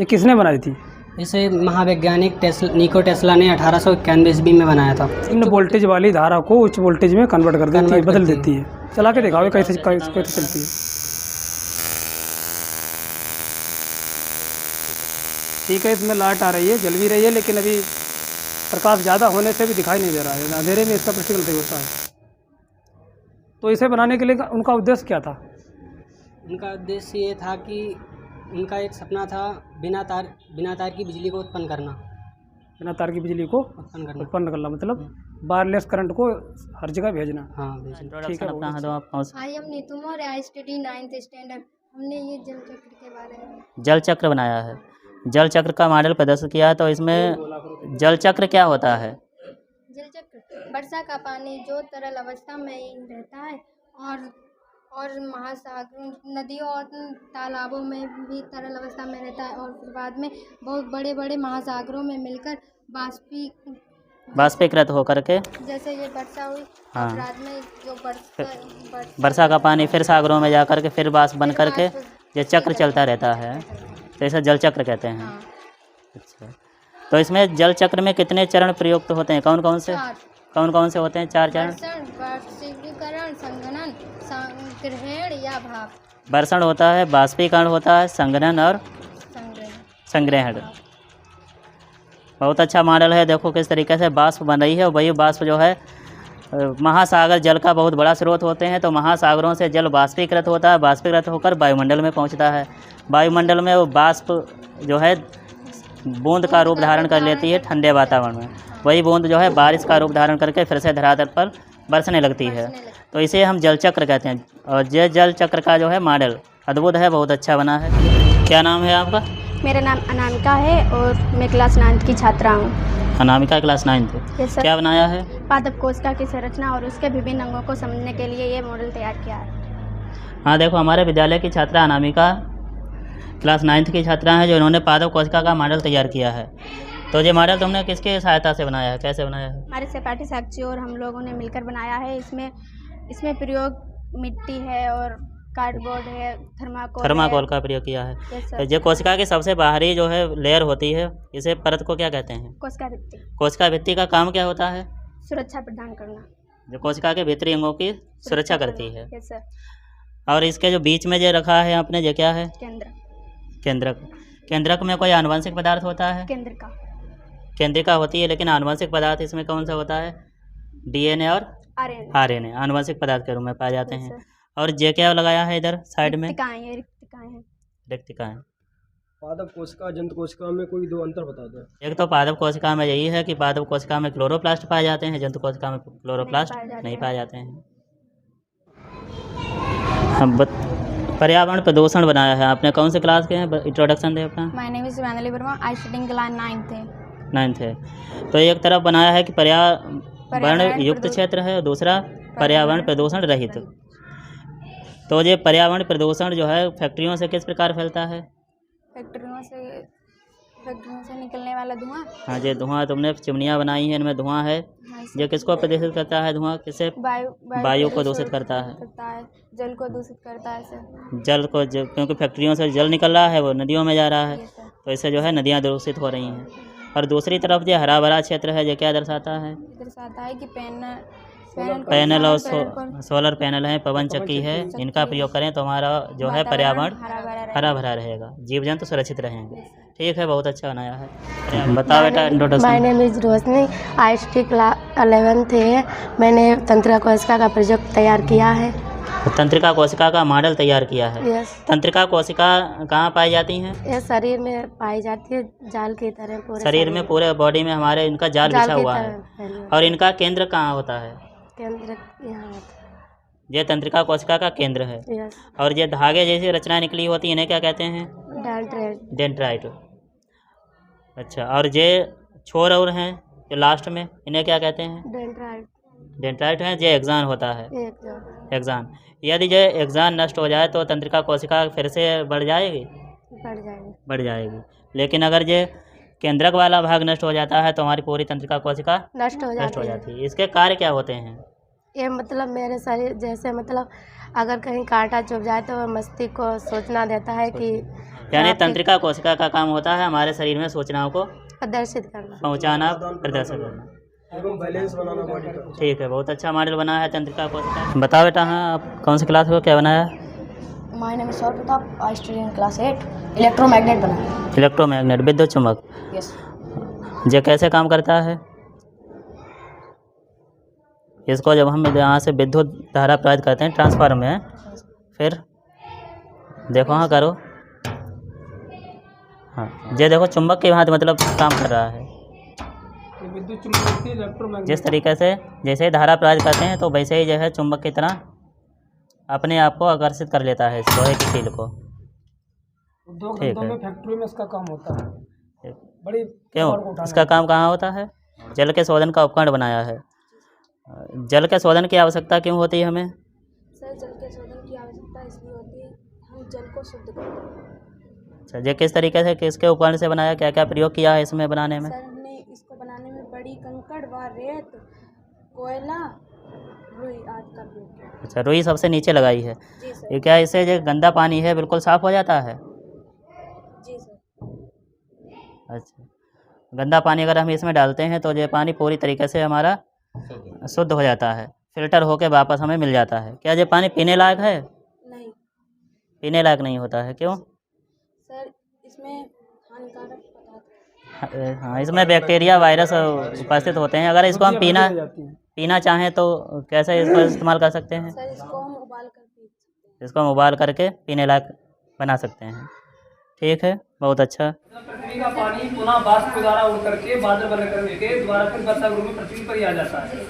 ये किसने बनाई थी? इसे महावैज्ञानिक निको टेस्ला ने 1891 ईस्वी में बनाया था। इन वोल्टेज वाली धारा को उच्च वोल्टेज में कन्वर्ट कर देती है, बदल देती है। चला के दिखाओ कैसे चलती है। ठीक है, इसमें लाइट आ रही है, जल भी रही है, लेकिन अभी प्रकाश ज़्यादा होने से भी दिखाई नहीं दे रहा है। अंधेरे में इसका प्रैक्टिकल सही होता है। तो इसे बनाने के लिए उनका उद्देश्य क्या था? उनका उद्देश्य ये था कि उनका एक सपना था बिना तार की बिजली को उत्पन्न करना। बिना तार की बिजली को उत्पन्न करना मतलब वायरलेस करंट को हर जगह भेजना। हाँ भेजना। ठीक है। आई एम नीतू और आई स्टडी 9th स्टैंडर्ड। हमने ये जल चक्र के बारे में जल चक्र बनाया है, जल चक्र का मॉडल प्रदर्शित किया है। तो इसमें जल चक्र क्या होता है? जल चक्र वर्षा का पानी जो तरल अवस्था में ही रहता है और महासागर, नदियों और तालाबों में भी तरल अवस्था में रहता है और फिर बाद में बहुत बड़े बड़े महासागरों में मिलकर बाष्पीकृत होकर के, जैसे ये वर्षा हुई। हाँ। बाद में जो वर्षा का पानी फिर सागरों में जा कर के फिर बाष्प बन कर के ये चक्र चलता रहता है, तो इसे जल चक्र कहते हैं। हाँ। अच्छा, तो इसमें जल चक्र में कितने चरण प्रयुक्त होते हैं? कौन कौन से होते हैं? 4 चरण। बाष्पीकरण, संघनन, संग्रहण या भाप। वर्षण होता है, बाष्पीकरण होता है, संघनन और संग्रहण। बहुत अच्छा मॉडल है। देखो किस तरीके से बाष्प बन रही है। और वही बाष्प जो है महासागर जल का बहुत बड़ा स्रोत होते हैं, तो महासागरों से जल बाष्पीकृत होता है, बाष्पीकृत होकर वायुमंडल में पहुंचता है। वायुमंडल में वो बाष्प जो है बूंद का रूप धारण कर लेती है ठंडे वातावरण में। वही बूंद जो है बारिश का रूप धारण करके फिर से धरातल पर बरसने लगती है, तो इसे हम जल चक्र कहते हैं। और ये जल चक्र का जो है मॉडल अद्भुत है, बहुत अच्छा बना है। क्या नाम है आपका? मेरा नाम अनामिका है और मैं क्लास 9th की छात्रा हूँ। Anamika class 9th। Yes sir. क्या बनाया है? पादप कोशिका की संरचना और उसके विभिन्न अंगों को समझने के लिए ये मॉडल तैयार किया है। हाँ, देखो हमारे विद्यालय की छात्रा अनामिका क्लास 9th की छात्रा है, जो इन्होंने पादप कोशिका का मॉडल तैयार किया है। तो ये मॉडल तुमने किसके सहायता से बनाया है, कैसे बनाया है? हमारे सहपाठी साक्षी और हम लोगों ने मिलकर बनाया है। इसमें प्रयोग मिट्टी है और कार्डबोर्ड है, थर्माकोल का प्रयोग किया है। यस तो सर। ये कोशिका की सबसे बाहरी जो है लेयर होती है, इसे परत को क्या कहते हैं? कोशिका भित्ति। कोशिका भित्ति का काम क्या होता है? सुरक्षा प्रदान करना। जो कोशिका के भीतरी अंगों की सुरक्षा करती है। Yes sir. और इसके जो बीच में जो रखा है आपने, ये क्या है? केंद्रक। केंद्रक में कोई आनुवंशिक पदार्थ होता है? केंद्रिका होती है, लेकिन आनुवंशिक पदार्थ इसमें कौन सा होता है? डीएनए और आरएनए आनुवंशिक पदार्थ के रूप में पाए जाते हैं। और जे क्या लगाया है इधर साइड में? रिक्तिकाएं। पादप कोशिका जंतु कोशिका में कोई दो अंतर बता दो। एक तो पादप कोशिका में यही है कि पादप कोशिका में क्लोरोप्लास्ट पाए जाते हैं, जंतु कोशिका में क्लोरोप्लास्ट नहीं पाए जाते हैं। हम पर्यावरण प्रदूषण बनाया है आपने, कौन से क्लास के हैं? इंट्रोडक्शन दे अपना। माय नेम इज वैनली Verma, I study class 9th है। तो एक तरफ बनाया है कि पर्यावरण युक्त क्षेत्र है, दूसरा पर्यावरण प्रदूषण रहित। तो ये पर्यावरण प्रदूषण जो है फैक्ट्रियों से किस प्रकार फैलता है? फैक्ट्रियों से निकलने वाला धुआं। हाँ, ये धुआं तुमने चिमनियाँ बनाई हैं, इनमें धुआं है। ये किसको प्रदूषित करता है? धुआं किससे? वायु को दूषित करता है, जल को दूषित करता है सर। जल को क्योंकि फैक्ट्रियों से जल निकल रहा है, वो नदियों में जा रहा है, तो इससे जो है नदियाँ दूषित हो रही हैं। और दूसरी तरफ जो हरा भरा क्षेत्र है, ये क्या दर्शाता है? कि पैनल और सोलर पैनल है, पवन चक्की है, इनका प्रयोग करें तो हमारा जो है पर्यावरण हरा भरा रहेगा, जीव जंतु सुरक्षित रहेंगे। ठीक है, बहुत अच्छा बनाया है। बताओ बेटा introduction. My name is Roshni, I study class 11th है। मैंने तंत्रिका कोशिका का प्रोजेक्ट तैयार किया है। तंत्रिका कोशिका का मॉडल तैयार किया है। यस। तंत्रिका कोशिका कहाँ पाई जाती हैं? ये शरीर में पाई जाती है, जाल की तरह पूरे शरीर में, पूरे बॉडी में हमारे इनका जाल बिछा हुआ है। और इनका केंद्र कहाँ होता है? केंद्र यहाँ होता है। ये तंत्रिका कोशिका का केंद्र है। यस। और ये धागे जैसी रचना निकली होती है, इन्हें क्या कहते हैं? डेंड्राइट। अच्छा, और ये छोर और हैं जो लास्ट में, इन्हें क्या कहते हैं? डेंड्राइट हैं। ये एक्सान होता है, एक्सान। यदि ये एक्सान नष्ट हो जाए तो तंत्रिका कोशिका फिर से बढ़ जाएगी। लेकिन अगर ये केंद्रक वाला भाग नष्ट हो जाता है तो हमारी पूरी तंत्रिका कोशिका नष्ट हो जाती है। इसके कार्य क्या होते हैं? ये मतलब मेरे शरीर जैसे मतलब अगर कहीं कांटा चुभ जाए तो मस्तिष्क को सूचना देता है कि यानी तंत्रिका कोशिका का काम होता है हमारे शरीर में सूचनाओं को प्रदर्शित करना। पहुंचाना, प्रदर्शित करना। बैलेंस बनाना बॉडी का। ठीक है, बहुत अच्छा मॉडल बना है तंत्रिका कोशिका। बताओ बेटा, हाँ आप कौन सी क्लास हो, क्या बनाया? My name is Saurabh Pratap, I study in class 8। Electromagnet बना। इलेक्ट्रोमैग्नेट, विद्युत चुम्बक। यस। ये कैसे काम करता है? इसको जब हम यहाँ से विद्युत धारा प्रवाहित करते हैं ट्रांसफार्मर में, फिर देखो, हाँ करो, हाँ ये देखो चुंबक के भांति मतलब काम कर रहा है। ये विद्युत चुम्बक की इलेक्ट्रोमैग्नेट, जिस तरीके से जैसे धारा प्रवाहित करते हैं तो वैसे ही जो है चुंबक की तरह अपने आप को आकर्षित कर लेता है इस लोहे की कील को। उद्योग ठीक धंधों है। में, फैक्ट्री में इसका काम होता है। ठीक। बड़ी क्यों पावर को उठाने इसका काम कहाँ होता है? जल के शोधन का उपकरण बनाया है। जल के शोधन की आवश्यकता क्यों होती है हमें? सर, जल के शोधन की आवश्यकता इसलिए होती है हम जल को शुद्ध करते हैं। अच्छा, ये किस तरीके से, किसके उपकरण से बनाया, क्या क्या प्रयोग किया है इसमें बनाने में? सर, हमने इसको बनाने में बड़ी कंकड़ व रेत, कोयला, रुई आदि का प्रयोग किया। अच्छा, रुई सबसे नीचे लगाई है। जी सर। ये क्या, इससे जो गंदा पानी है बिल्कुल साफ़ हो जाता है? जी सर। अच्छा, गंदा पानी अगर हम इसमें डालते हैं तो ये पानी पूरी तरीके से हमारा शुद्ध हो जाता है, फिल्टर होकर वापस हमें मिल जाता है। क्या ये पानी पीने लायक है? नहीं पीने लायक नहीं होता है, क्यों? सर, इसमें हानिकारक पदार्थ। हाँ, इसमें बैक्टीरिया, वायरस उपस्थित होते हैं। अगर इसको हम पीना चाहें तो कैसे इसको इस्तेमाल कर सकते हैं? सर, इसको हम उबाल कर पी सकते हैं। इसको हम उबाल करके पीने लायक बना सकते हैं। ठीक है, बहुत अच्छा। पृथ्वी का पानी पुनः वाष्प द्वारा उड़ करके बादल बनने के द्वारा फिर वर्षा ऋतु में पृथ्वी पर ही आ जाता है।